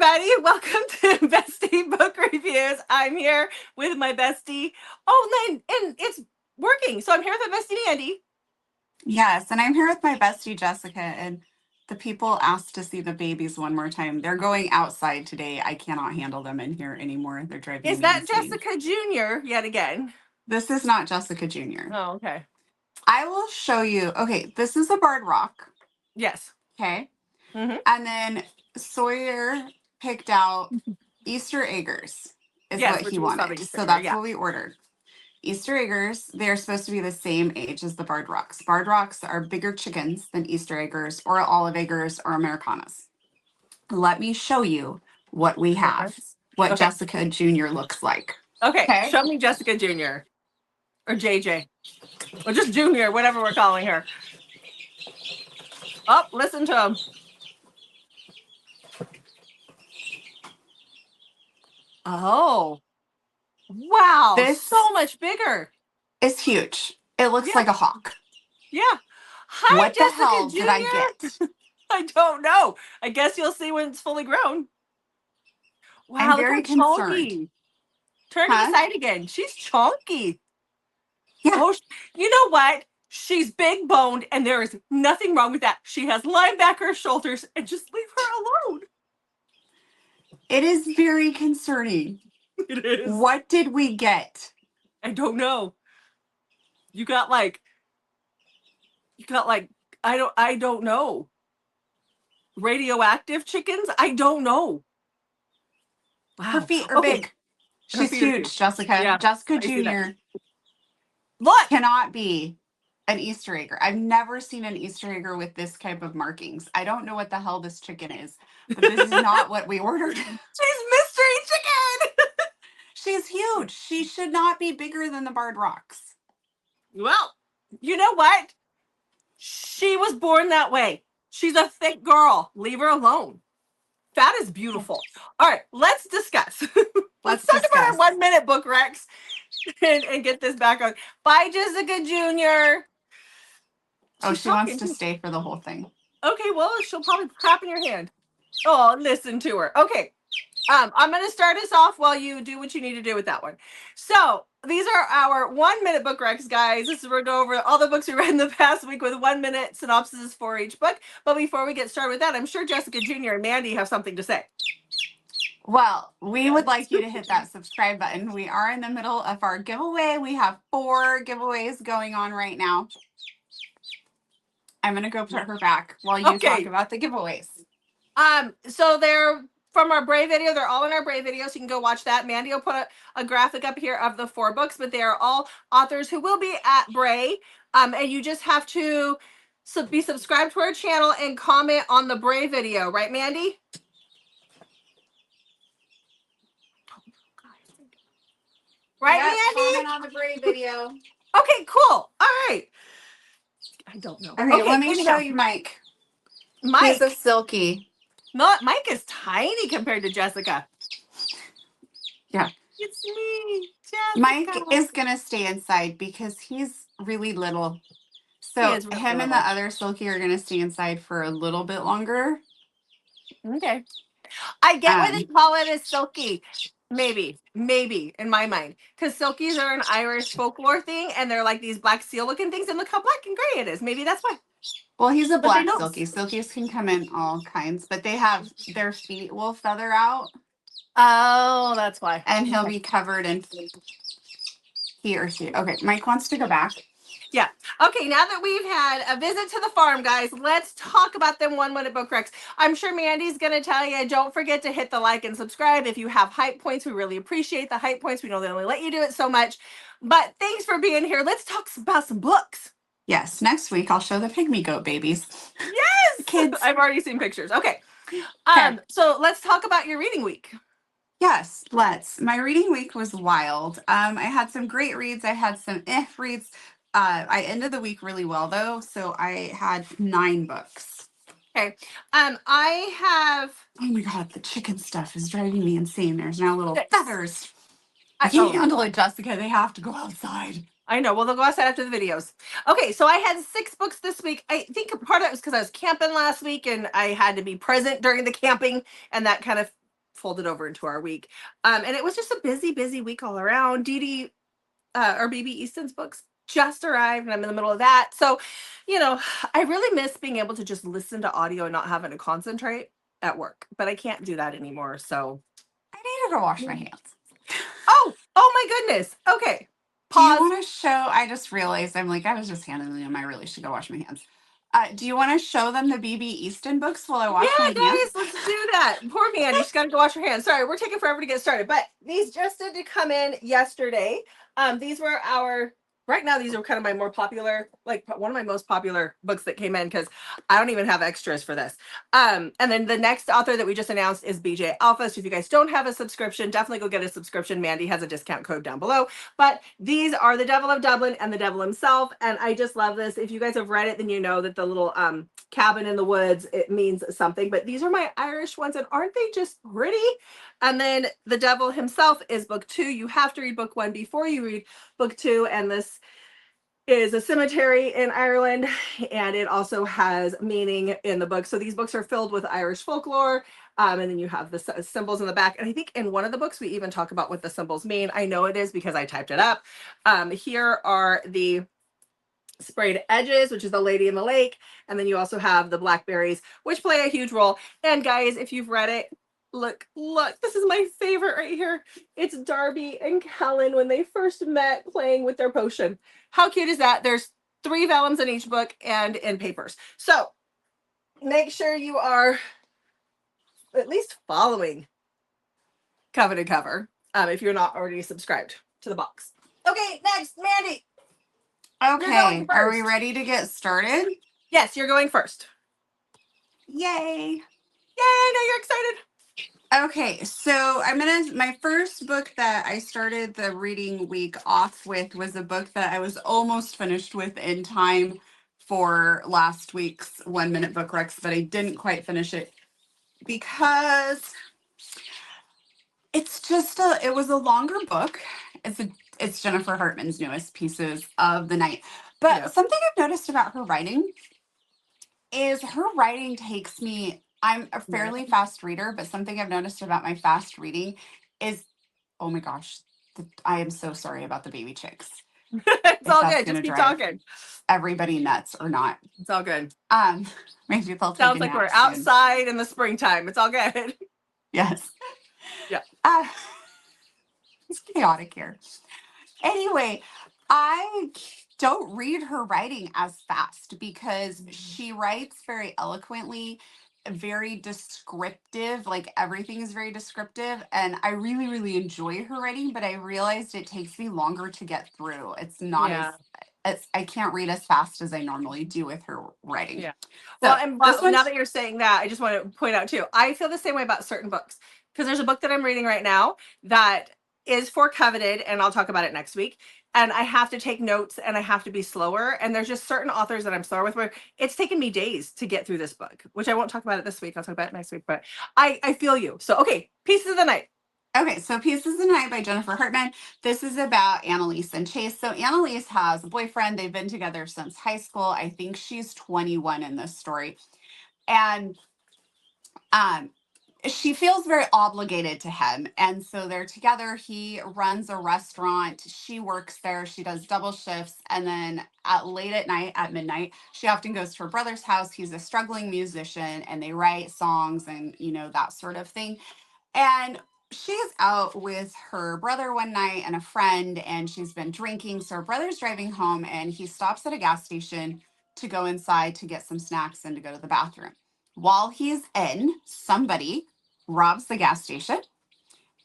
everybody. Welcome to Bestie Book Reviews. I'm here with my bestie. Oh, and it's working. So I'm here with my bestie, Mandy. Yes, and I'm here with my bestie, Jessica, and the people asked to see the babies one more time. They're going outside today. I cannot handle them in here anymore. They're driving Is me that insane. Jessica Jr. yet again? This is not Jessica Jr. Oh, okay. I will show you. Okay, this is a barred rock. Yes. Okay. Mm-hmm. And then Sawyer picked out Easter eggers is Yes, what he wanted. So that's what we ordered. Easter eggers, they're supposed to be the same age as the barred rocks. Barred rocks are bigger chickens than Easter eggers or olive eggers or Americanas. Let me show you what we have, what Jessica Jr. looks like. Okay, show me Jessica Jr. or JJ or just Junior, whatever we're calling her. Oh, listen to him. Oh, wow. This so much bigger. It's huge. It looks like a hawk. Yeah. Hi, what Jessica the hell Jr. did I get? I don't know. I guess you'll see when it's fully grown. Wow, I'm very concerned. Turn to the side again. She's chunky. Yeah. Oh, you know what? She's big boned, and there is nothing wrong with that. She has linebacker shoulders, and just leave her alone. It is very concerning. It is. What did we get? I don't know. You got like I don't know. Radioactive chickens? I don't know. Wow. Her feet are big. She's huge, Jessica. Yeah, Jessica Jr. Look, cannot be an Easter egger. I've never seen an Easter egger with this type of markings. I don't know what the hell this chicken is, but this is not what we ordered. She's mystery chicken. She's huge. She should not be bigger than the barred rocks. Well, you know what? She was born that way. She's a thick girl. Leave her alone. That is beautiful. All right, let's discuss. Let's talk about our 1 minute book recs and get this back on. Bye, Jessica Jr. She wants to stay for the whole thing. Okay, well, she'll probably crap in your hand. Oh, listen to her. Okay. I'm going to start us off while you do what you need to do with that one. So these are our 1 minute book recs, guys. This is we're going over all the books we read in the past week with 1 minute synopses for each book. But before we get started with that, I'm sure Jessica Jr. and Mandy have something to say. Well, we would like you to hit that subscribe button. We are in the middle of our giveaway. We have 4 giveaways going on right now. I'm going to go put her back while you talk about the giveaways. So they're from our Bray video. They're all in our Bray video, so you can go watch that. Mandy will put a graphic up here of the 4 books, but they are all authors who will be at Bray. And you just have to be subscribed to our channel and comment on the Bray video. Right, Mandy? Right, Mandy? Comment on the Bray video. Okay, cool. All right. I don't know. Okay, let me show you Mike. He's a silky. Mike is tiny compared to Jessica. Yeah. It's me, Jessica. Mike is going to stay inside because he's really little. So him and the other silky are going to stay inside for a little bit longer. Okay. I get why they call it a silky. Maybe in my mind. Because silkies are an Irish folklore thing, and they're like these black seal looking things, and look how black and gray it is. Maybe that's why. Well, he's a black silky. Silkies can come in all kinds, but they have their feet will feather out. Oh, that's why. And he'll be covered in he or she. Okay, Mike wants to go back. Yeah. Okay, now that we've had a visit to the farm, guys, let's talk about them 1 minute book recs. I'm sure Mandy's going to tell you, don't forget to hit the like and subscribe. If you have hype points, we really appreciate the hype points. We know they only let you do it so much. But thanks for being here. Let's talk about some books. Yes, next week I'll show the pygmy goat babies. Yes! Kids. I've already seen pictures. Okay. So let's talk about your reading week. Yes, let's. My reading week was wild. I had some great reads. I had some reads. I ended the week really well, though, so I had 9 books. Okay. I have... Oh, my God, the chicken stuff is driving me insane. There's now little feathers. I can't handle it, Jessica. They have to go outside. I know. Well, they'll go outside after the videos. Okay, so I had 6 books this week. I think part of it was because I was camping last week, and I had to be present during the camping, and that kind of folded over into our week. And it was just a busy week all around. Dee or BB Easton's books just arrived and I'm in the middle of that. So, I really miss being able to just listen to audio and not having to concentrate at work, but I can't do that anymore. So I needed to wash my hands. oh my goodness. Okay. Do you Pause. want to show? I just realized I was just handling them. I really should go wash my hands. Do you want to show them the BB Easton books while I wash my hands? Yeah, guys, let's do that. Poor Mandy, she's got to go wash her hands. Sorry, we're taking forever to get started, but these just did to come in yesterday. These were right now, these are kind of my more popular, like one of my most popular books that came in because I don't even have extras for this. And then the next author that we just announced is BJ Alpha. So if you guys don't have a subscription, definitely go get a subscription. Mandy has a discount code down below. But these are The Devil of Dublin and The Devil Himself. And I just love this. If you guys have read it, then you know that the little cabin in the woods, it means something. But these are my Irish ones, and aren't they just pretty? And then The Devil Himself is book 2. You have to read book 1 before you read book 2. And this is a cemetery in Ireland, and it also has meaning in the book. So these books are filled with Irish folklore, and then you have the symbols in the back. And I think in one of the books we even talk about what the symbols mean. I know it is because I typed it up. Here are the sprayed edges, which is the lady in the lake, and then you also have the blackberries, which play a huge role. And guys, if you've read it, look, this is my favorite right here. It's Darby and Kellen when they first met playing with their potion. How cute is that? There's 3 vellums in each book and in papers. So make sure you are at least following Coveted Cover if you're not already subscribed to the box. Okay, next, Mandy. Okay, are we ready to get started? Yes, you're going first. Yay. I know you're excited. Okay, so my first book that I started the reading week off with was a book that I was almost finished with in time for last week's 1 Minute Book Recs, but I didn't quite finish it because it was a longer book. It's Jennifer Hartman's newest Pieces of the Night. But something I've noticed about her writing is her writing takes me, I'm a fairly fast reader, but something I've noticed about my fast reading is, oh my gosh, I am so sorry about the baby chicks. It's all good. Just keep talking. Everybody nuts or not. It's all good. Maybe they'll take Sounds like we're outside in the springtime. It's all good. Yes. Yeah. It's chaotic here. Anyway, I don't read her writing as fast because she writes very eloquently, very descriptive, like everything is very descriptive. And I really, really enjoy her writing, but I realized it takes me longer to get through. It's not I can't read as fast as I normally do with her writing. Yeah. So, well, and now that you're saying that, I just want to point out too, I feel the same way about certain books because there's a book that I'm reading right now that is for Coveted, and I'll talk about it next week. And I have to take notes and I have to be slower. And there's just certain authors that I'm slower with where it's taken me days to get through this book, which I won't talk about it this week. I'll talk about it next week, but I feel you. So, okay. Pieces of the Night. Okay, so Pieces of the Night by Jennifer Hartman. This is about Annalise and Chase. So Annalise has a boyfriend. They've been together since high school. I think she's 21 in this story. And she feels very obligated to him. And so they're together. He runs a restaurant. She works there. She does double shifts. And then late at night, at midnight, she often goes to her brother's house. He's a struggling musician and they write songs and, that sort of thing. And she's out with her brother one night and a friend, and she's been drinking. So her brother's driving home and he stops at a gas station to go inside to get some snacks and to go to the bathroom. While he's in, somebody robs the gas station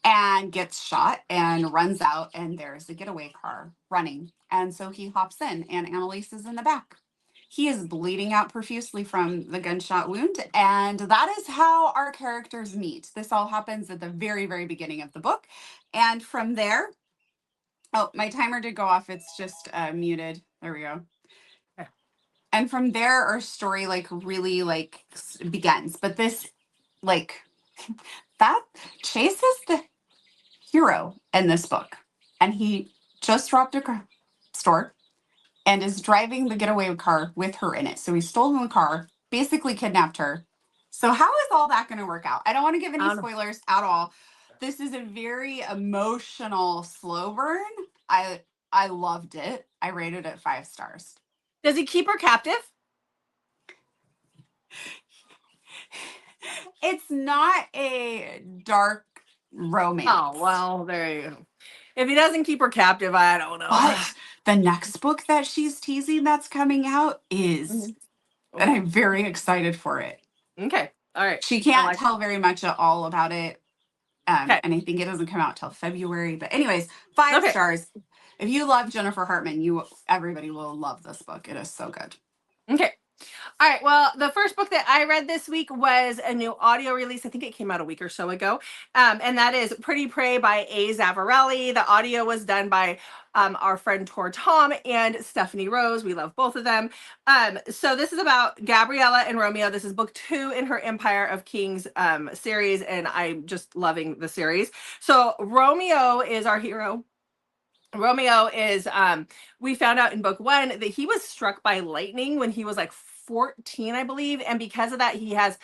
and gets shot and runs out, and there's a getaway car running. And so he hops in, and Annalise is in the back. He is bleeding out profusely from the gunshot wound, and that is how our characters meet. This all happens at the very, very beginning of the book. And from there, oh, my timer did go off. It's just muted. There we go. And from there, our story really begins. But this that Chase is the hero in this book, and he just robbed a store and is driving the getaway car with her in it. So he stole the car, basically kidnapped her, So how is all that going to work out? I don't want to give any I don't know. spoilers at all. This is a very emotional slow burn. I loved it. I rated it 5 stars. Does he keep her captive? It's not a dark romance. Oh, well, there you go. If he doesn't keep her captive, I don't know. But the next book that she's teasing that's coming out is, and I'm very excited for it. Okay. All right. She can't tell very much at all about it. Okay. And I think it doesn't come out till February. But anyways, 5 stars. If you love Jennifer Hartman, everybody will love this book. It is so good. Okay. All right. Well, the first book that I read this week was a new audio release. I think it came out a week or so ago. And that is Pretty Prey by A. Zavarelli. The audio was done by our friend Tor Tom and Stephanie Rose. We love both of them. So this is about Gabriella and Romeo. This is book 2 in her Empire of Kings series. And I'm just loving the series. So Romeo is our hero. Romeo is, we found out in book 1 that he was struck by lightning when he was like 14, I believe. And because of that, he has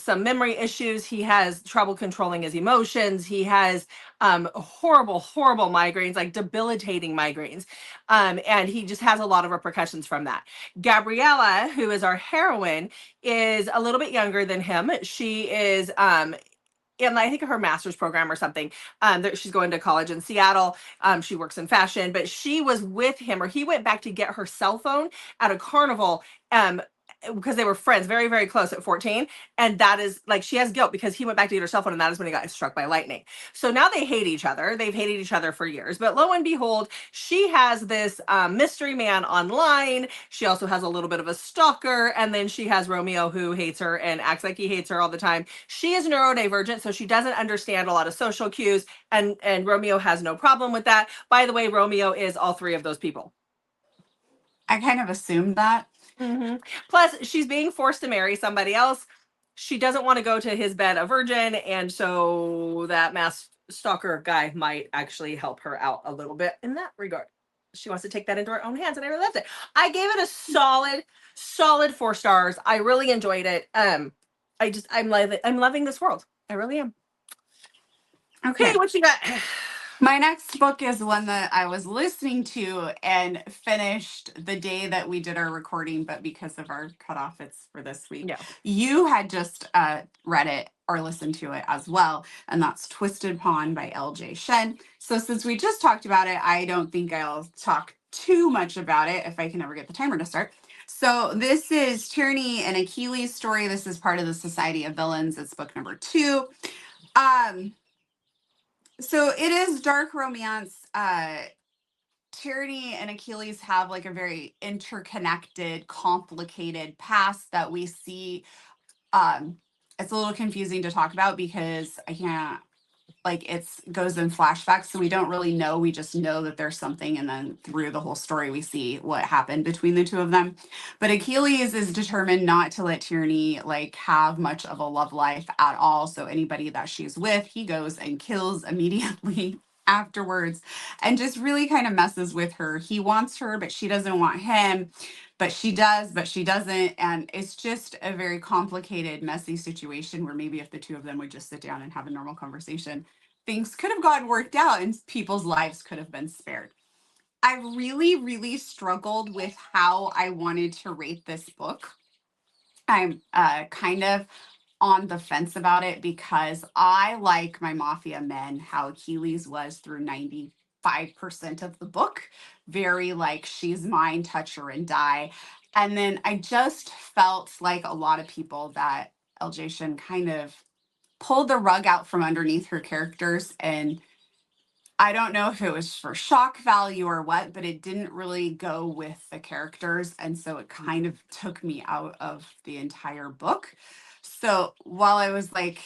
some memory issues. He has trouble controlling his emotions. He has horrible migraines, like debilitating migraines. And he just has a lot of repercussions from that. Gabriella, who is our heroine, is a little bit younger than him. She is in I think her master's program or something. She's going to college in Seattle. She works in fashion, but she was with him, or he went back to get her cell phone at a carnival. Because they were friends, very, very close at 14. And that is like, she has guilt because he went back to get her cell phone, and that is when he got struck by lightning. So now they hate each other. They've hated each other for years. But lo and behold, she has this mystery man online. She also has a little bit of a stalker. And then she has Romeo, who hates her and acts like he hates her all the time. She is neurodivergent, so she doesn't understand a lot of social cues. And Romeo has no problem with that. By the way, Romeo is all 3 of those people. I kind of assumed that. Mm-hmm. Plus, she's being forced to marry somebody else. She doesn't want to go to his bed a virgin, and so that mass stalker guy might actually help her out a little bit in that regard. She wants to take that into her own hands, and I really loved it. I gave it a solid 4 stars. I really enjoyed it. I'm loving this world. I really am. Okay, what you got? My next book is one that I was listening to and finished the day that we did our recording, but because of our cutoff, it's for this week. Yeah. You had just read it or listened to it as well, and that's Twisted Pawn by L.J. Shen. So since we just talked about it, I don't think I'll talk too much about it if I can ever get the timer to start. So this is Tyranny and Achilles' story. This is part of the Society of Villains. It's book number 2. So it is dark romance. Tyranny and Achilles have like a very interconnected, complicated past that we see. It's a little confusing to talk about because I can't, like, it goes in flashbacks, so we don't really know. We just know that there's something, and then through the whole story, we see what happened between the 2 of them. But Achilles is determined not to let Tyranny like have much of a love life at all. So anybody that she's with, he goes and kills immediately afterwards, and just really kind of messes with her. He wants her, but she doesn't want him. But she does, but she doesn't. And it's just a very complicated, messy situation where maybe if the 2 of them would just sit down and have a normal conversation, things could have gotten worked out and people's lives could have been spared. I really, really struggled with how I wanted to rate this book. I'm kind of on the fence about it because I like my Mafia men, how Achilles was through 95% of the book. Very like, she's mine, touch her and die. And then I just felt like a lot of people that LJ Shen kind of pulled the rug out from underneath her characters. And I don't know if it was for shock value or what, but it didn't really go with the characters. And so it kind of took me out of the entire book. So while I was like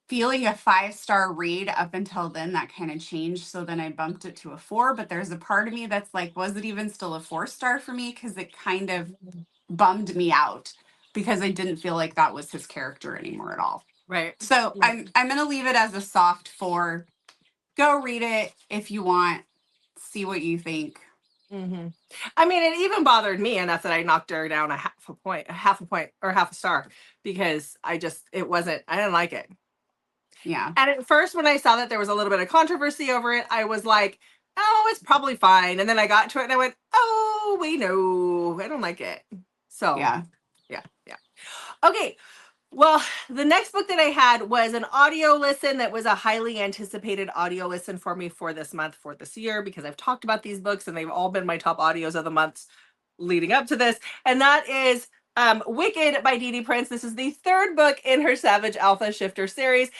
feeling a 5-star read up until then, that kind of changed. So then I bumped it to a 4, but there's a part of me that's like, was it even still a 4-star for me? Because it kind of bummed me out because I didn't feel like that was his character anymore at all. Right. So I'm going to leave it as a soft 4. Go read it if you want. See what you think. Mm-hmm. I mean, it even bothered me enough that I knocked her down a half a point or half a star because I didn't like it. Yeah. And at first, when I saw that there was a little bit of controversy over it, I was like, oh, it's probably fine. And then I got to it and I went, oh, we know, I don't like it. So, Yeah. yeah. Okay. Well, the next book that I had was an audio listen that was a highly anticipated audio listen for me for this month, for this year, because I've talked about these books and they've all been my top audios of the months leading up to this. And that is Wicked by Dee Dee Prince. This is the third book in her Savage Alpha Shifter series.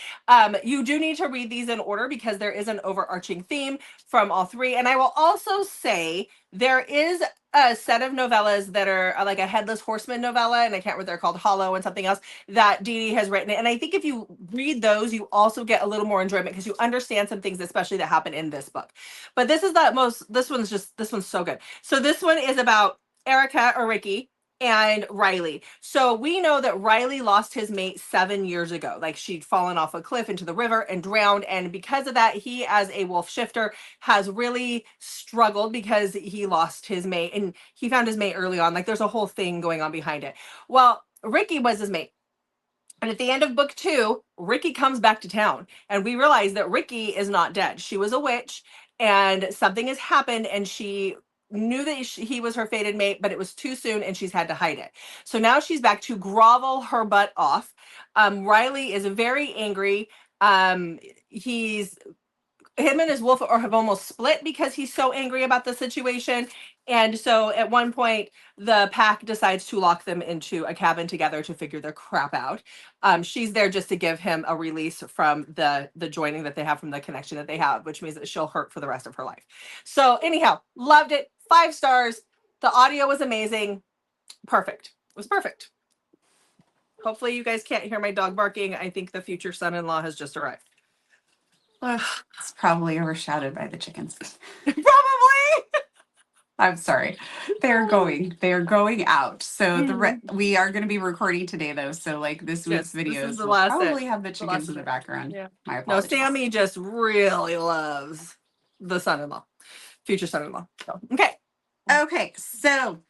You do need to read these in order because there is an overarching theme from all three. And I will also say there is a set of novellas that are like a Headless Horseman novella, and I can't remember what they're called, Hollow and something else, that Dee Dee has written. And I think if you read those, you also get a little more enjoyment because you understand some things, especially that happen in this book. But this one's so good. So this one is about Erica or Ricky and Riley. So we know that Riley lost his mate 7 years ago. Like she'd fallen off a cliff into the river and drowned. And because of that, he, as a wolf shifter, has really struggled because he lost his mate and he found his mate early on. Like there's a whole thing going on behind it. Well, Ricky was his mate. And at the end of book 2, Ricky comes back to town and we realize that Ricky is not dead. She was a witch and something has happened and she knew that he was her fated mate, but it was too soon and she's had to hide it. So now she's back to grovel her butt off. Riley is very angry. Him and his wolf have almost split because he's so angry about the situation. And so at one point, the pack decides to lock them into a cabin together to figure their crap out. She's there just to give him a release from the joining that they have, from the connection that they have, which means that she'll hurt for the rest of her life. So anyhow, loved it. 5 stars. The audio was amazing. Perfect. It was perfect. Hopefully you guys can't hear my dog barking. I think the future son-in-law has just arrived. It's probably overshadowed by the chickens. Probably. I'm sorry. They're going out. So we are going to be recording today though. So like this week's videos will probably have the chickens in the background. Yeah. My apologies. No, Sammy just really loves the son-in-law, future son-in-law. So, okay. Okay. So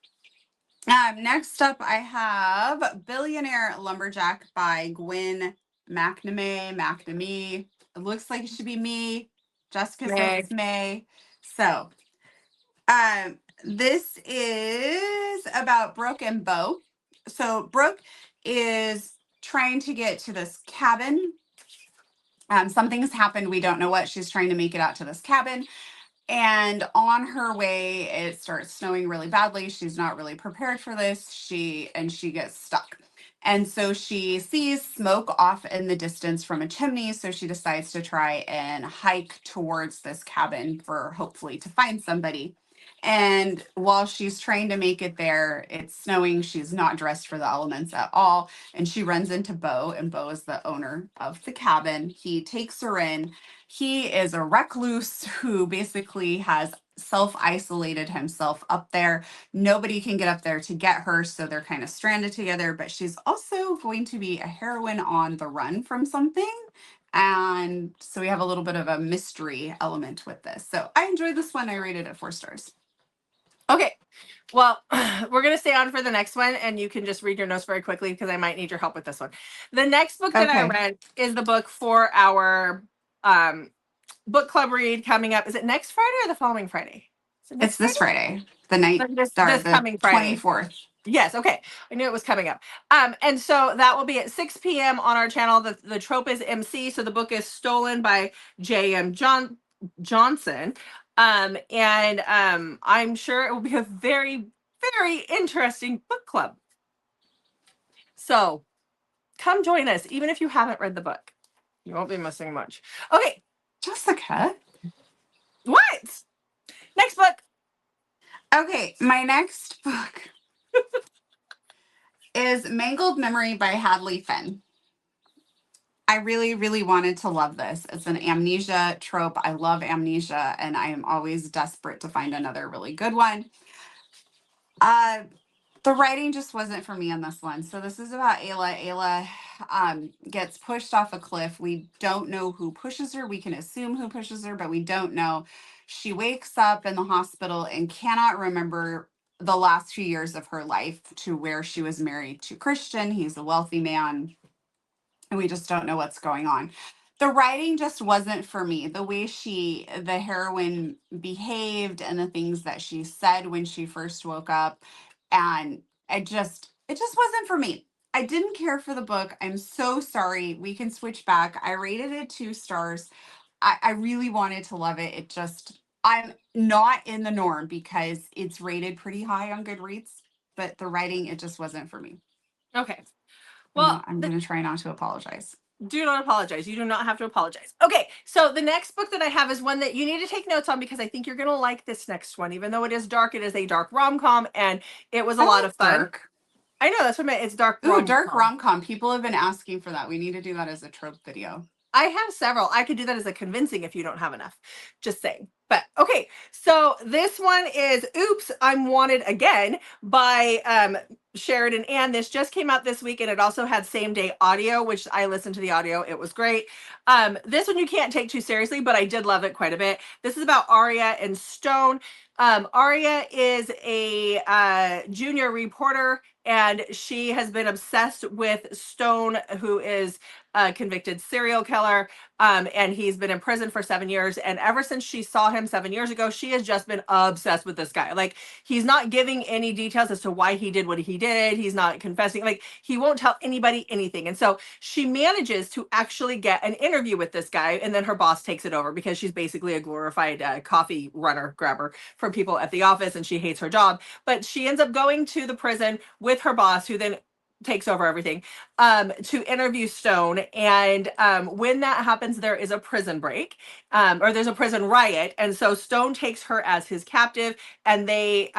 next up I have Billionaire Lumberjack by Gwen McNamee. It looks like it should be me. Jessica says it's May. So this is about Brooke and Bo. So Brooke is trying to get to this cabin. Something has happened. We don't know what. She's trying to make it out to this cabin. And on her way, it starts snowing really badly. She's not really prepared for this. She gets stuck. And so she sees smoke off in the distance from a chimney. So she decides to try and hike towards this cabin for hopefully to find somebody. And while she's trying to make it there, it's snowing. She's not dressed for the elements at all. And she runs into Bo, and Bo is the owner of the cabin. He takes her in. He is a recluse who basically has self-isolated himself up there. Nobody can get up there to get her, so they're kind of stranded together. But she's also going to be a heroine on the run from something. And so we have a little bit of a mystery element with this. So I enjoyed this one. I rated it 4 stars. Okay. Well, we're going to stay on for the next one, and you can just read your notes very quickly because I might need your help with this one. The next book that I read is the book for our book club read coming up. Is it next Friday or the following Friday? It's this Friday, the night, this coming Friday. 24th. Yes, okay. I knew it was coming up. And so that will be at 6 p.m. on our channel. The trope is MC, so the book is Stolen by J.M. Johnson. I'm sure it will be a very, very interesting book club. So come join us, even if you haven't read the book. You won't be missing much. Okay. Jessica. What? Next book. Okay, my next book is Mangled Memory by Hadley Finn. I really, really wanted to love this. It's an amnesia trope. I love amnesia, and I am always desperate to find another really good one. The writing just wasn't for me on this one. So this is about Ayla. Ayla gets pushed off a cliff. We don't know who pushes her. We can assume who pushes her, but we don't know. She wakes up in the hospital and cannot remember the last few years of her life, to where she was married to Christian. He's a wealthy man, and we just don't know what's going on. The writing just wasn't for me. The way the heroine behaved, and the things that she said when she first woke up, and it just wasn't for me. I didn't care for the book. I'm so sorry. We can switch back. I rated it 2 stars. I really wanted to love it. I'm not in the norm because it's rated pretty high on Goodreads, but the writing, it just wasn't for me. Okay. Well, I'm going to try not to apologize. Do not apologize. You do not have to apologize. Okay, so the next book that I have is one that you need to take notes on, because I think you're going to like this next one. Even though it is dark, it is a dark rom-com, and it was a lot of fun. Dark. I know, that's what I meant. It's dark rom-com. Ooh, dark rom-com. People have been asking for that. We need to do that as a trope video. I have several. I could do that as a convincing if you don't have enough. Just saying. But okay, so this one is Oops, I'm Wanted Again by Sheridan Ann. This just came out this week, and it also had same day audio, which I listened to the audio. It was great. This one you can't take too seriously, but I did love it quite a bit. This is about Aria and Stone. Aria is a junior reporter, and she has been obsessed with Stone, who is a convicted serial killer, and he's been in prison for 7 years. And ever since she saw him 7 years ago, she has just been obsessed with this guy. Like, he's not giving any details as to why he did what he did. He's not confessing. Like, he won't tell anybody anything. And so she manages to actually get an interview with this guy, and then her boss takes it over, because she's basically a glorified coffee runner grabber for people at the office, and she hates her job. But she ends up going to the prison with her boss, who then takes over everything, to interview Stone. And when that happens, there is a prison break, or there's a prison riot. And so Stone takes her as his captive, and they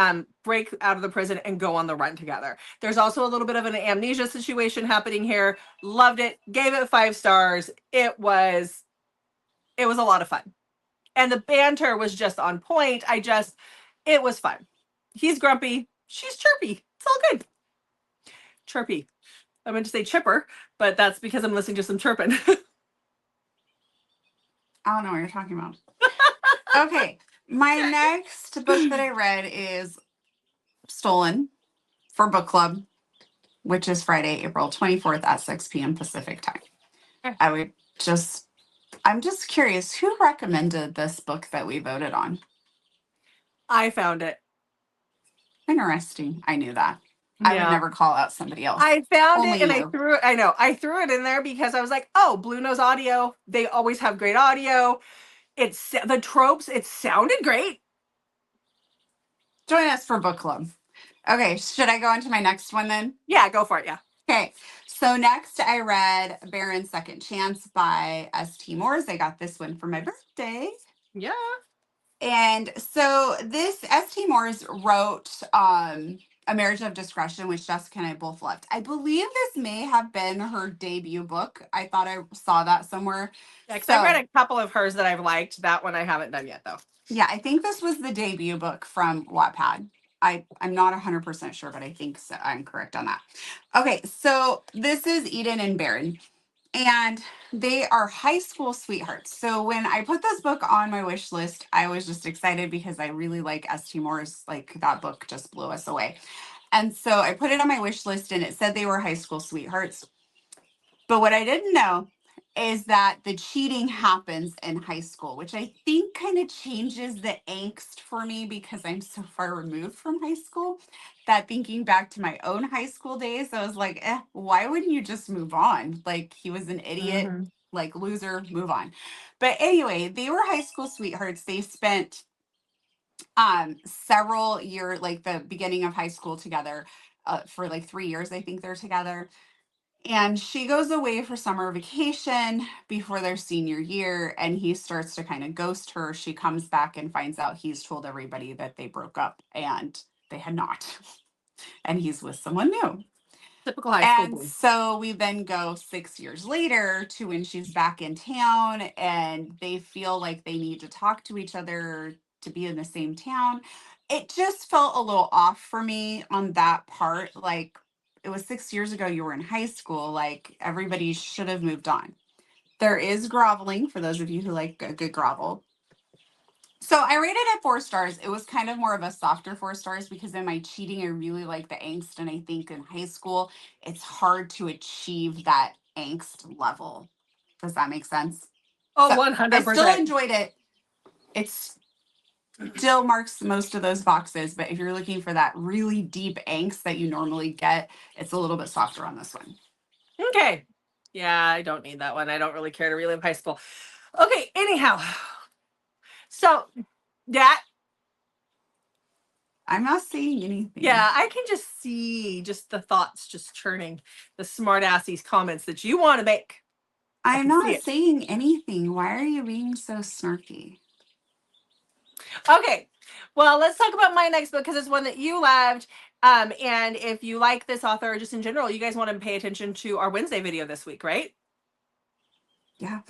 break out of the prison and go on the run together. There's also a little bit of an amnesia situation happening here. Loved it. Gave it 5 stars. It was a lot of fun. And the banter was just on point. It was fun. He's grumpy. She's chirpy. It's all good. Chirpy. I meant to say chipper, but that's because I'm listening to some chirping. I don't know what you're talking about. Okay. My next book that I read is Stolen for book club, which is Friday, April 24th at 6 p.m. Pacific time. I'm just curious, who recommended this book that we voted on? I found it. Interesting. I knew that. Yeah. I would never call out somebody else. I found it, and I threw it in there because I was like, oh, Blue Nose Audio. They always have great audio. It's the tropes. It sounded great. Join us for book club. Okay. Should I go on to my next one then? Yeah, go for it. Yeah. Okay. So next I read Barron's Second Chance by S.T. Moores. I got this one for my birthday. Yeah. And so this S.T. Moores wrote A Marriage of Discretion, which Jessica and I both loved. I believe this may have been her debut book. I thought I saw that somewhere. Yeah, because I read a couple of hers that I've liked. That one I haven't done yet, though. Yeah, I think this was the debut book from Wattpad. I'm not 100% sure, but I think so. I'm correct on that. Okay, so this is Eden and Barron, and they are high school sweethearts. So when I put this book on my wish list, I was just excited because I really like S.T. Moore's. Like, that book just blew us away. And so I put it on my wish list, and it said they were high school sweethearts. But what I didn't know is that the cheating happens in high school, which I think kind of changes the angst for me because I'm so far removed from high school that thinking back to my own high school days, I was like, why wouldn't you just move on? Like, he was an idiot, like, loser, move on. But anyway, they were high school sweethearts. They spent several years, like the beginning of high school together, for like 3 years, I think they're together. And she goes away for summer vacation before their senior year, and he starts to kind of ghost her. She comes back and finds out he's told everybody that they broke up, and they had not. And he's with someone new. Typical high school. And so we then go 6 years later to when she's back in town, and they feel like they need to talk to each other to be in the same town. It just felt a little off for me on that part. Like, it was 6 years ago, you were in high school, like everybody should have moved on. There is groveling for those of you who like a good grovel. So I rated it 4 stars. It was kind of more of a softer 4 stars because in my cheating, I really like the angst. And I think in high school, it's hard to achieve that angst level. Does that make sense? Oh, So 100%. I still enjoyed it. It still marks most of those boxes. But if you're looking for that really deep angst that you normally get, it's a little bit softer on this one. Okay. Yeah, I don't need that one. I don't really care to relive high school. Okay, anyhow. So that, I'm not saying anything. yeah, I can just see just the thoughts just churning, the smart assies comments that you want to make. I'm not saying anything. Why are you being so snarky? Okay, well, let's talk about my next book because it's one that you loved. And if you like this author, or just in general, you guys want to pay attention to our Wednesday video this week, right? Yeah.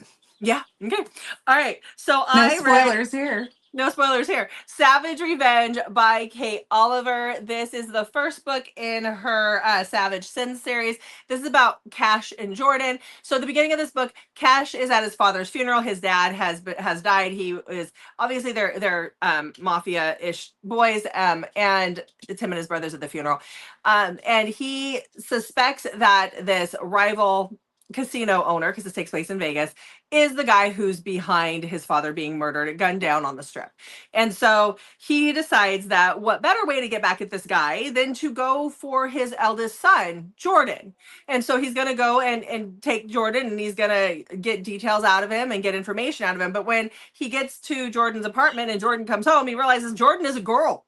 Yeah. Okay. All right. So No spoilers here. No spoilers here. Savage Revenge by Kate Oliver. This is the first book in her Savage Sins series. This is about Cash and Jordan. So at the beginning of this book, Cash is at his father's funeral. His dad has died. He is obviously they're mafia-ish boys, and it's him and his brothers at the funeral. And he suspects that this rival casino owner, because this takes place in Vegas, is the guy who's behind his father being murdered, gunned down on the strip. And so he decides that what better way to get back at this guy than to go for his eldest son, Jordan. And so he's going to go and take Jordan, and he's going to get details out of him and get information out of him. But when he gets to Jordan's apartment and Jordan comes home, he realizes Jordan is a girl.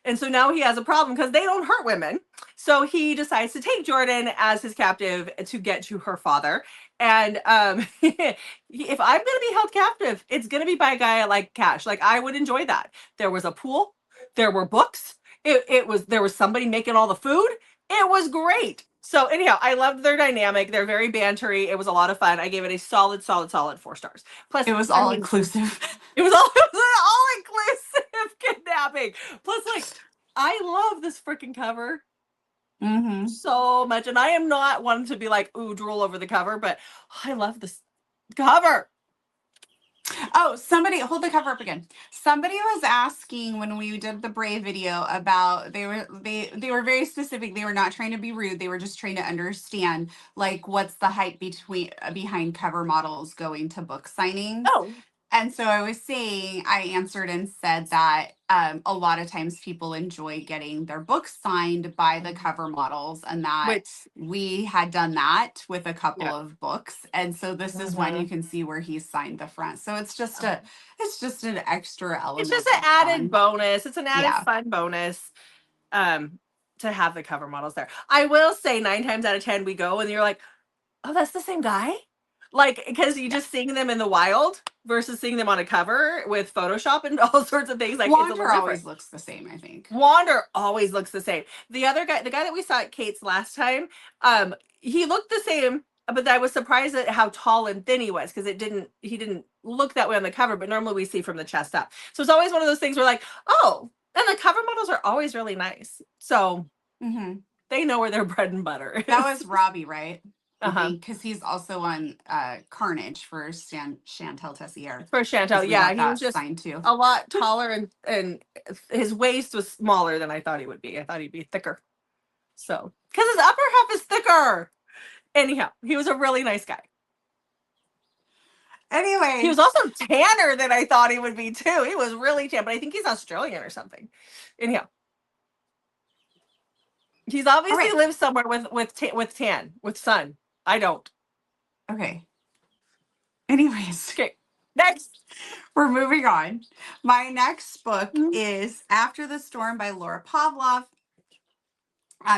And so now he has a problem because they don't hurt women. So he decides to take Jordan as his captive to get to her father. And if I'm going to be held captive, it's going to be by a guy like Cash. Like, I would enjoy that. There was a pool. There were books. There was somebody making all the food. It was great. So anyhow, I loved their dynamic. They're very bantery. It was a lot of fun. I gave it a solid 4 stars. Plus, it was all inclusive. It was all inclusive kidnapping. Plus, like, I love this freaking cover so much, and I am not one to be like, ooh, drool over the cover, but I love this cover. Oh, somebody hold the cover up again. Somebody was asking when we did the Brave video about they were very specific. They were not trying to be rude. They were just trying to understand like what's the hype behind cover models going to book signings. Oh. And so I was saying, I answered and said that a lot of times people enjoy getting their books signed by the cover models, and that we had done that with a couple of books. And so this is when you can see where he signed the front. So it's just an extra element. It's just an added bonus. It's an added fun bonus to have the cover models there. I will say 9 times out of 10 we go and you're like, oh, that's the same guy? Like, because you just seeing them in the wild versus seeing them on a cover with Photoshop and all sorts of things. Like, Wander always looks the same, I think. Wander always looks the same. The other guy, the guy that we saw at Kate's last time, he looked the same, but I was surprised at how tall and thin he was because he didn't look that way on the cover, but normally we see from the chest up. So it's always one of those things where like, oh, and the cover models are always really nice. So they know where their bread and butter is. That was Robbie, right? Because he's also on Carnage for Chantel Tessier. For Chantel, yeah, he was just a lot taller, and his waist was smaller than I thought he would be. I thought he'd be thicker. So, because his upper half is thicker. Anyhow, he was a really nice guy. Anyway, he was also tanner than I thought he would be too. He was really tan, but I think he's Australian or something. Anyhow, he's obviously lived somewhere with sun. I don't. Okay. Anyways. Okay. Next. We're moving on. My next book is After the Storm by Laura Pavlov.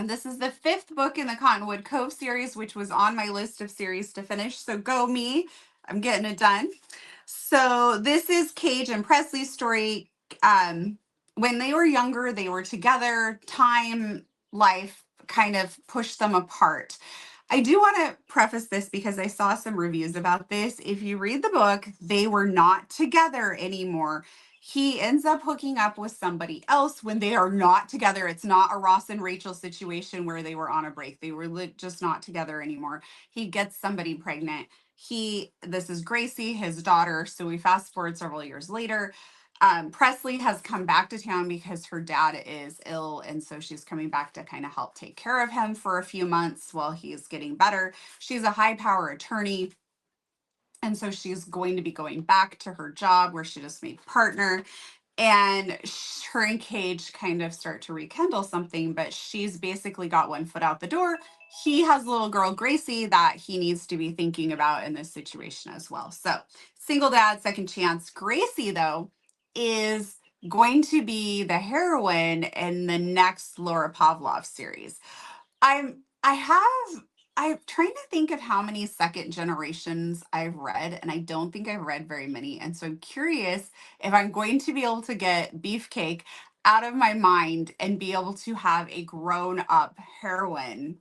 This is the 5th book in the Cottonwood Cove series, which was on my list of series to finish. So go me. I'm getting it done. So this is Cage and Presley's story. When they were younger, they were together. Time, life kind of pushed them apart. I do want to preface this because I saw some reviews about this. If you read the book, they were not together anymore. He ends up hooking up with somebody else when they are not together. It's not a Ross and Rachel situation where they were on a break. They were just not together anymore. He gets somebody pregnant. This is Gracie, his daughter. So we fast forward several years later. Presley has come back to town because her dad is ill. And so she's coming back to kind of help take care of him for a few months while he's getting better. She's a high power attorney. And so she's going to be going back to her job where she just made partner. And her and Cage kind of start to rekindle something, but she's basically got one foot out the door. He has little girl Gracie that he needs to be thinking about in this situation as well. So, single dad, second chance. Gracie, though, is going to be the heroine in the next Laura Pavlov series. I'm trying to think of how many second generations I've read, and I don't think I've read very many. And so I'm curious if I'm going to be able to get Beefcake out of my mind and be able to have a grown up heroine.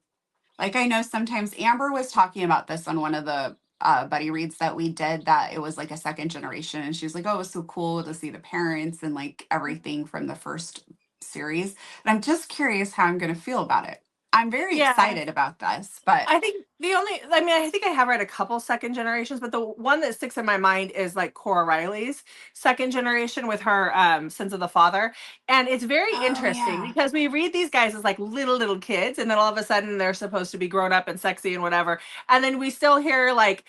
Like, I know sometimes Amber was talking about this on one of the buddy reads that we did, that it was like a second generation. And she was like, oh, it was so cool to see the parents and like everything from the first series. And I'm just curious how I'm going to feel about it. I'm very Yeah. excited about this, but I think I think I have read a couple second generations, but the one that sticks in my mind is like Cora Riley's second generation with her Sins of the Father. And it's very oh interesting yeah, because we read these guys as like little kids, and then all of a sudden they're supposed to be grown up and sexy and whatever. And then we still hear like,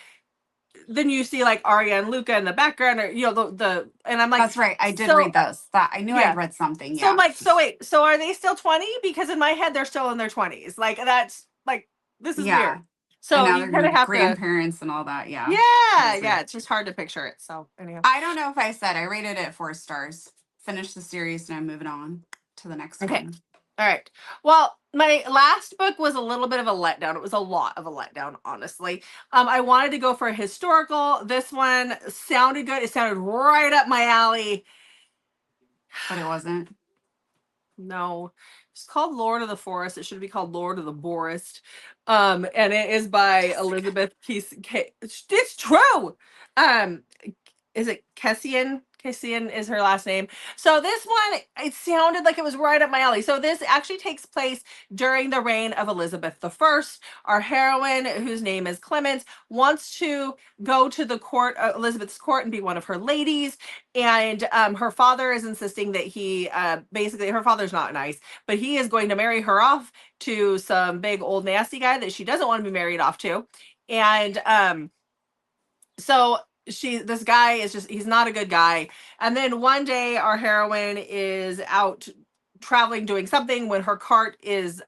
then you see like Arya and Luca in the background, or the and I'm like, that's right. I did so read those. That I knew yeah. I'd read something. So I'm Yeah, like, so wait, so are they still 20? Because in my head they're still in their 20s. Like that's like, this is yeah. weird. And So now you they're going kind to of be have to, grandparents and all that. Yeah, it yeah, is yeah. weird. It's just hard to picture it. So anyhow. I don't know if I said I rated it 4 stars. Finished the series and I'm moving on to the next Okay. one. All right. Well, my last book was a little bit of a letdown. It was a lot of a letdown, honestly. I wanted to go for a historical. This one sounded good. It sounded right up my alley. But it wasn't. No, it's called Lord of the Forest. It should be called Lord of the Borest. And it is by Elizabeth It's true. Um, is it Kessian? Kessian is her last name. So this one, it sounded like it was right up my alley. So this actually takes place during the reign of Elizabeth I. Our heroine, whose name is Clemence, wants to go to the court, Elizabeth's court, and be one of her ladies. And her father is insisting that he basically, her father's not nice, but he is going to marry her off to some big old nasty guy that she doesn't want to be married off to. And so this guy is just, he's not a good guy. And then one day our heroine is out traveling doing something when her cart is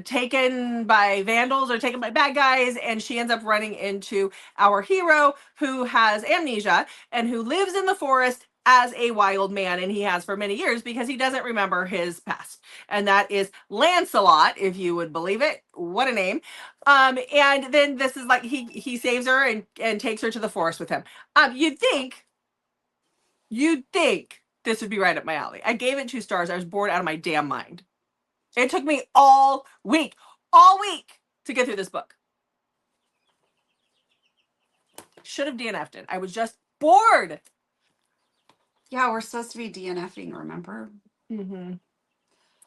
taken by vandals or taken by bad guys, and she ends up running into our hero, who has amnesia and who lives in the forest as a wild man, and he has for many years because he doesn't remember his past. And that is Lancelot, if you would believe it. What a name. And then this is like, he saves her and takes her to the forest with him. You'd think this would be right up my alley. I gave it 2 stars. I was bored out of my damn mind. It took me all week to get through this book. Should have DNF'd it. I was just bored. Yeah, we're supposed to be DNFing, remember? Mm-hmm.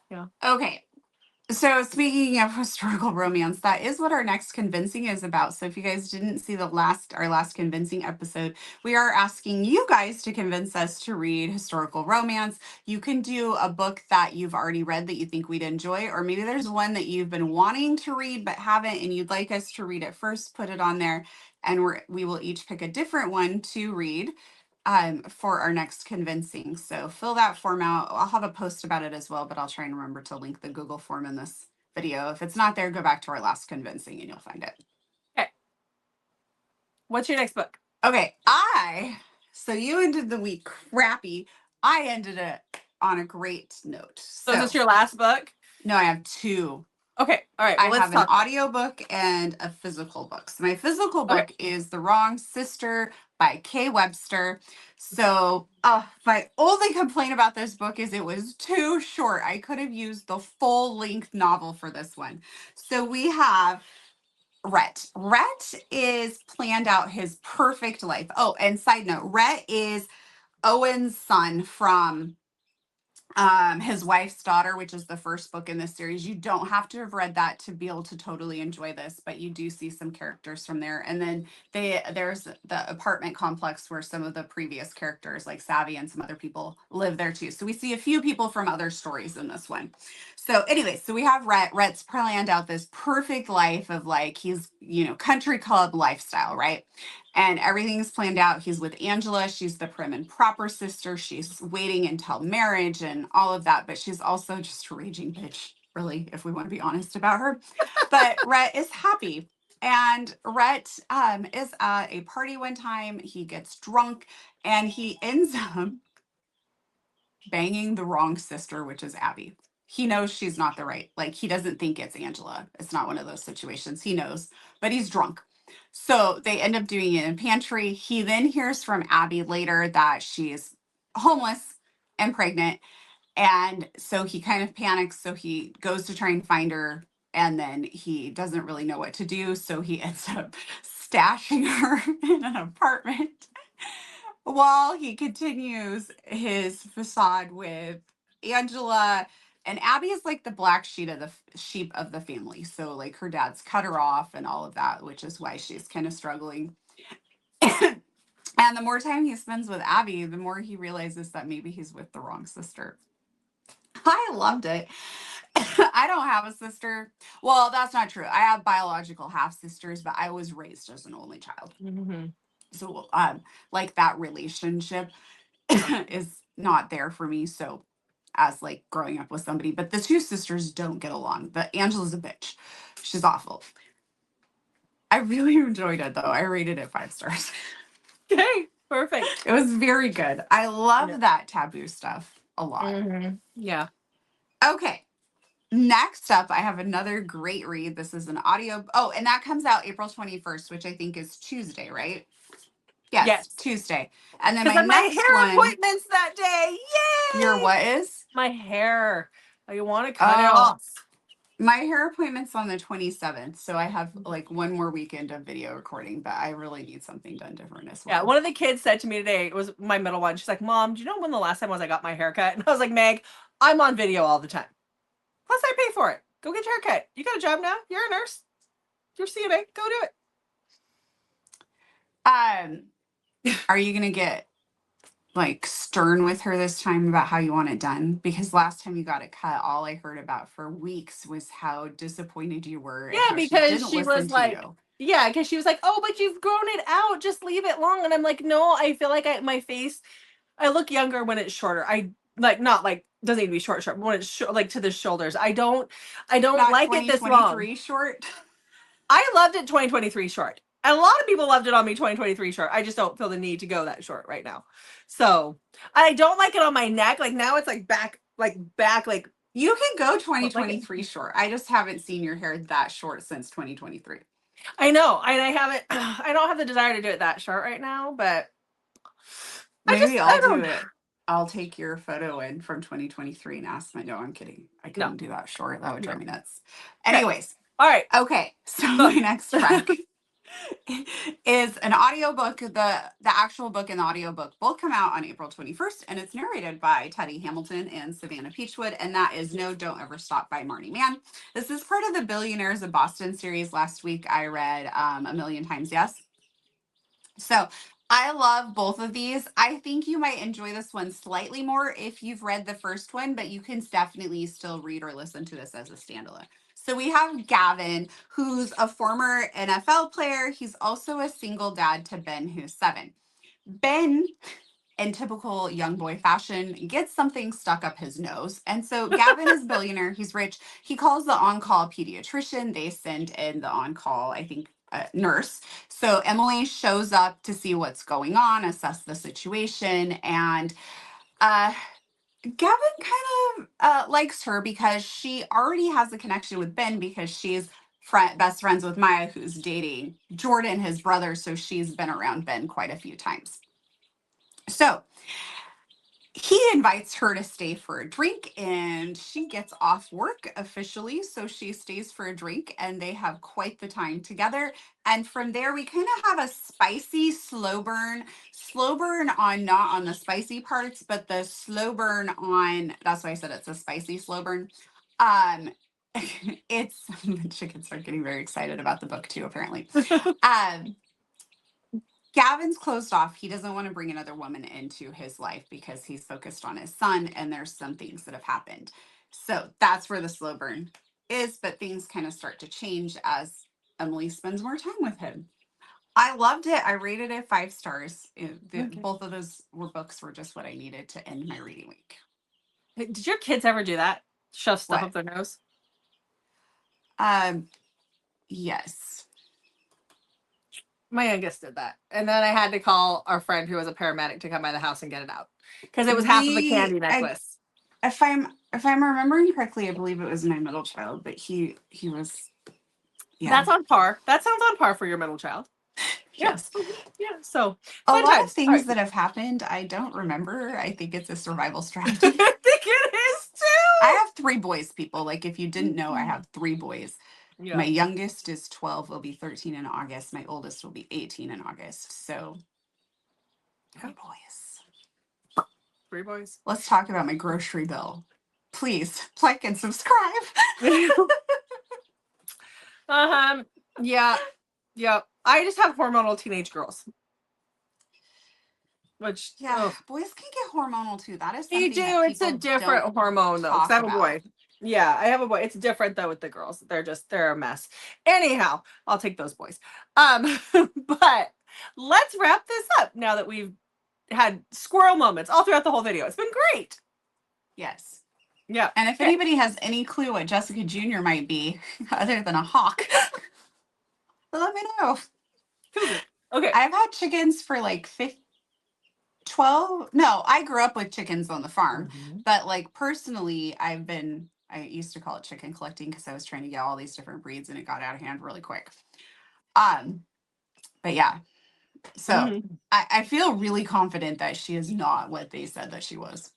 Yeah. Okay. So speaking of historical romance, that is what our next convincing is about. So if you guys didn't see our last convincing episode, we are asking you guys to convince us to read historical romance. You can do a book that you've already read that you think we'd enjoy, or maybe there's one that you've been wanting to read but haven't, and you'd like us to read it first. Put it on there, and we will each pick a different one to read for our next convincing. So fill that form out. I'll have a post about it as well, but I'll try and remember to link the Google form in this video. If it's not there, go back to our last convincing and you'll find it. Okay. What's your next book? Okay. So you ended the week crappy. I ended it on a great note. So is this your last book? No, I have 2. Okay. All right. Well, I have an audiobook and a physical book. So my physical book is The Wrong Sister by Kay Webster. So my only complaint about this book is it was too short. I could have used the full length novel for this one. So we have Rhett. Rhett is planned out his perfect life. Oh, and side note, Rhett is Owen's son from his wife's daughter, which is the first book in this series. You don't have to have read that to be able to totally enjoy this, but you do see some characters from there. And then there's the apartment complex where some of the previous characters like Savvy and some other people live there too. So we see a few people from other stories in this one. So anyway, so we have Rhett's planned out this perfect life of like, he's, country club lifestyle, right? And everything's planned out. He's with Angela. She's the prim and proper sister. She's waiting until marriage and all of that. But she's also just a raging bitch, really, if we want to be honest about her. But Rhett is happy. And Rhett is at a party one time. He gets drunk and he ends up banging the wrong sister, which is Abby. He knows she's not the right. Like, he doesn't think it's Angela. It's not one of those situations. He knows, but he's drunk. So they end up doing it in pantry. He then hears from Abby later that she's homeless and pregnant. And so he kind of panics. So he goes to try and find her. And then he doesn't really know what to do. So he ends up stashing her in an apartment while he continues his facade with Angela. And Abby is like the black sheep of the family. So like her dad's cut her off and all of that, which is why she's kind of struggling. And the more time he spends with Abby, the more he realizes that maybe he's with the wrong sister. I loved it. I don't have a sister. Well, that's not true. I have biological half sisters, but I was raised as an only child. Mm-hmm. So like that relationship is not there for me. So as like growing up with somebody, but the two sisters don't get along. But Angela's a bitch. She's awful. I really enjoyed it though. I rated it 5 stars. Okay, perfect. It was very good. I love that taboo stuff a lot. Mm-hmm. Yeah. Okay. Next up, I have another great read. This is an audio. Oh, and that comes out April 21st, which I think is Tuesday, right? Yes. Tuesday. And then my next hair one. appointments that day. Yay! Your what is? My hair. I want to cut it off. My hair appointment's on the 27th, so I have like one more weekend of video recording, but I really need something done different as well. Yeah, one of the kids said to me today, it was my middle one, she's like, Mom, do you know when the last time was I got my hair cut? And I was like, Meg, I'm on video all the time. Plus I pay for it. Go get your hair cut. You got a job now? You're a nurse. You're CNA. Go do it. Are you going to get like stern with her this time about how you want it done? Because last time you got it cut, all I heard about for weeks was how disappointed you were. Yeah, because she was like, yeah, because she was like, oh, but you've grown it out. Just leave it long. And I'm like, no, I feel like my face, I look younger when it's shorter. I like, not like, doesn't need to be short, but when it's like to the shoulders. I don't like it this long. 2023 short? I loved it 2023 short. And a lot of people loved it on me 2023 short. I just don't feel the need to go that short right now. So I don't like it on my neck. Like now it's like back. You can go 2023 short. I just haven't seen your hair that short since 2023. I know. And I haven't, I don't have the desire to do it that short right now, but maybe I'll do it. I'll take your photo in from 2023 and ask my, no, I'm kidding. I couldn't do that short. That would drive me nuts. Anyways. All right. Okay. So my next track is an audiobook. The actual book and the audiobook both come out on April 21st, and it's narrated by Teddy Hamilton and Savannah Peachwood, and that is No Don't Ever Stop by Marni Mann. This is part of the Billionaires of Boston series. Last week I read A Million Times Yes. So I love both of these. I think you might enjoy this one slightly more if you've read the first one, but you can definitely still read or listen to this as a standalone. So we have Gavin, who's a former NFL player. He's also a single dad to Ben, who's 7. Ben, in typical young boy fashion, gets something stuck up his nose. And so Gavin is a billionaire. He's rich. He calls the on-call pediatrician. They send in the on-call, I think, nurse. So Emily shows up to see what's going on, assess the situation, and Gavin kind of likes her because she already has a connection with Ben because she's best friends with Maya, who's dating Jordan, his brother. So she's been around Ben quite a few times. So he invites her to stay for a drink, and she gets off work officially. So she stays for a drink, and they have quite the time together. And from there, we kind of have a spicy, slow burn slow burn on not on the spicy parts, but the slow burn on, that's why I said it's a spicy slow burn. It's the chickens are getting very excited about the book too, apparently. Gavin's closed off. He doesn't want to bring another woman into his life because he's focused on his son and there's some things that have happened. So that's where the slow burn is, but things kind of start to change as Emily spends more time with him. I loved it. I rated it 5 stars. Both of those books were just what I needed to end my reading week. Did your kids ever do that? Shove stuff up their nose? Yes. My youngest did that. And then I had to call our friend who was a paramedic to come by the house and get it out. Because it was half of a candy necklace. If I'm remembering correctly, I believe it was my middle child, but he was, yeah. That's on par. That sounds on par for your middle child. Yes. Yeah. So a lot of things that have happened, I don't remember. I think it's a survival strategy. I think it is too. I have 3 boys, people. Like, if you didn't know, I have 3 boys. Yeah. My youngest is 12, will be 13 in August. My oldest will be 18 in August. So 3 boys. 3 boys. Let's talk about my grocery bill. Please like and subscribe. Yeah. Yeah. I just have hormonal teenage girls. Which boys can get hormonal too. That is something you do. It's a different hormone though. I have a boy. Yeah, I have a boy. It's different though with the girls. They're a mess. Anyhow, I'll take those boys. But let's wrap this up now that we've had squirrel moments all throughout the whole video. It's been great. Yes. Yeah. And if anybody has any clue what Jessica Jr. might be, other than a hawk, let me know. Okay. I've had chickens for like 12. No, I grew up with chickens on the farm, but like personally, I used to call it chicken collecting because I was trying to get all these different breeds and it got out of hand really quick. But yeah, so I feel really confident that she is not what they said that she was.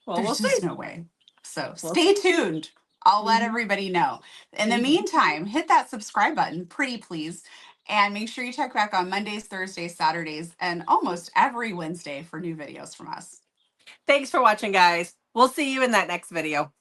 Well, There's just no way. So stay tuned. I'll let everybody know. In the meantime, hit that subscribe button, pretty please. And make sure you check back on Mondays, Thursdays, Saturdays, and almost every Wednesday for new videos from us. Thanks for watching, guys. We'll see you in that next video.